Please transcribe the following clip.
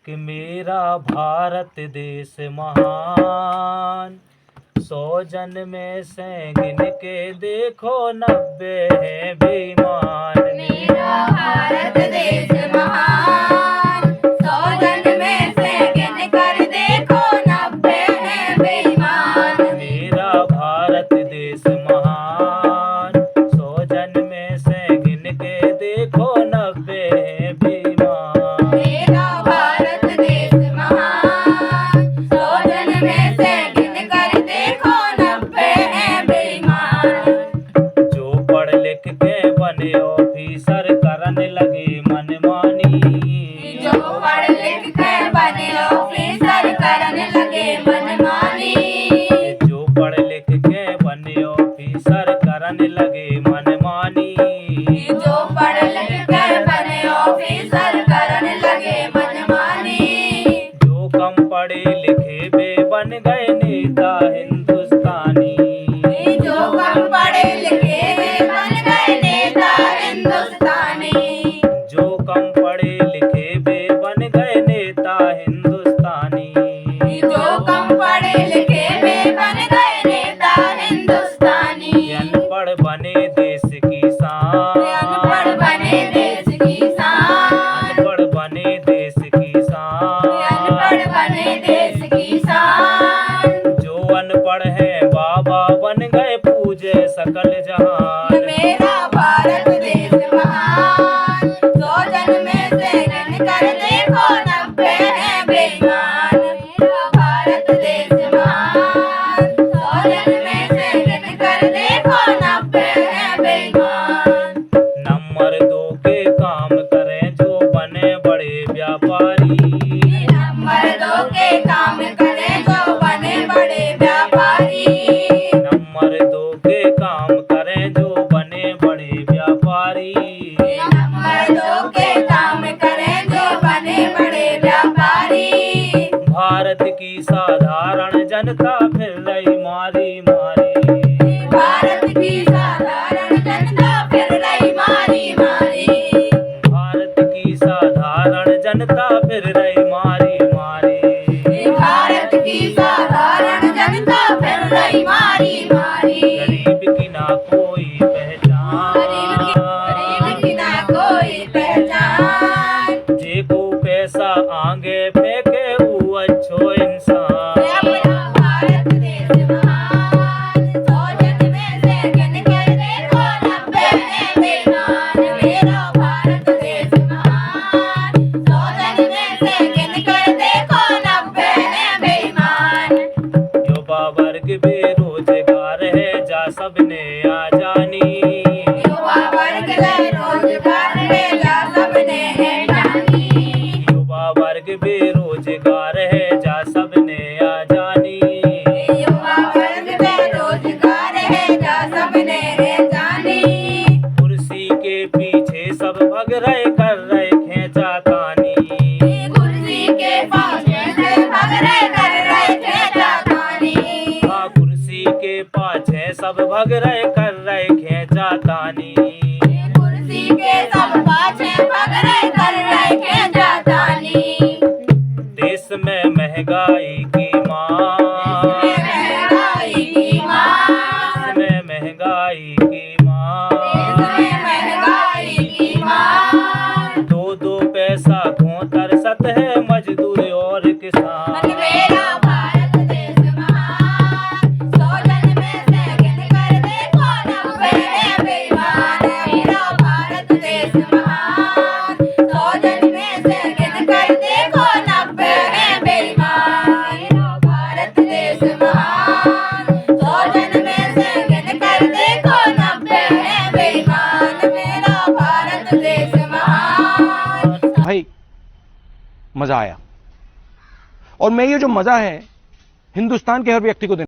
कि मेरा भारत देश महान, 100 जन में से गिन के देखो 90 है बेईमान। मेरा भारत देश महान, 100 जन में से गिन कर देखो 90 है बेईमान। मेरा भारत देश महान, 100 जन में से गिन के देखो 90 है बेईमान। मेरा भारत देश महान, 100 जन में से गिन कर देखो 90 है बेईमान। जो पढ़ लिख के बने ऑफिसर करने लगे मनमानी, जो पढ़ लिख के बने ऑफिसर करने लगे मनमानी। जो पढ़ लिख के बने ऑफिसर करने लगे मनमानी। जो पढ़ लिख के बने ऑफिसर करने लगे मनमानी। जो कम पढ़े लिखे वे बन गए नेता हिंदुस्तानी। जो कम पढ़े लिखे वे बन गए नेता हिंदुस्तानी। जो कम पढ़े लिखे वे बन गए नेता हिंदुस्तानी। जो कम पढ़े लिखे वे बन गए नेता हिंदुस्तानी। अनपढ़ बने देश की शान, अनपढ़ बने देश की शान। अनपढ़ बने देश की शान। अनपढ़ बने देश की शान। जो अनपढ़ है बाबा बन गए पूजे सकल जहान। मेरा भारत देश महान, 100 जन में से गिन कर देखो 90 है बेईमान। मेरा भारत देश महान, 100 जन में से गिन कर देखो 90 है बेईमान। नंबर 2 के काम करें जो बने बड़े व्यापारी। नंबर 2 के काम करें जो बने बड़े व्यापारी। नंबर 2 के काम करें जो बने बड़े व्यापारी। नंबर 2 के काम करें जो बने बड़े व्यापारी। भारत की साधारण जनता फिर रही मारी मारी। भारत की साधारण जनता फिर रही मारी मारी। भारत की साधारण जनता फिर रही मारी मारी। भारत की साधारण जनता फिर रही मारी मारी। गरीब की ना कोई पहचान, गरीब की ना कोई पहचान। जे को पैसा आगे फेंके वो अच्छो इंसान। मेरा भारत देश महान, 100 जन में से गिन कर देखो 90 है बेईमान। मेरा भारत देश महान, 100 जन में से गिन कर देखो 90 है बेईमान। युवा वर्ग बेरोजगार है जा सबने आ जानी। युवा वर्ग बेरोजगार है जा सबने है जानी। युवा वर्ग बेरोजगार है जा सबने आ जानी। युवा वर्ग बेरोजगार है जा सबने है जानी। कुर्सी के पीछे सब भग रहे कर रहे खेचा तानी। कुर्सी के पाछे से भग रहे कर रहे खेचा तानी। हाँ, कुर्सी के पाछे सब भग रहे कर रहे खेचा तानी। कुर्सी के सब पाछे भग रहे कर रहे खेचा तानी। देश में महंगाई की मार, महंगाई की मार। देश में महंगाई की देश मार। में महंगाई की मार। 2-2 पैसा को तरसत है मजदूर और किसान। मेरा भारत देश महान, 100 जन में से गिन कर देखो 90 है बेईमान। मेरा भारत देश महान, 100 जन में से गिन कर देखो 90 है बेईमान। मेरा भारत देश महान, 100 जन में से गिन कर देखो 90 है बेईमान। मेरा भारत देश महान। भाई मजा आया। और मैं ये जो मजा है हिंदुस्तान के हर व्यक्ति को देना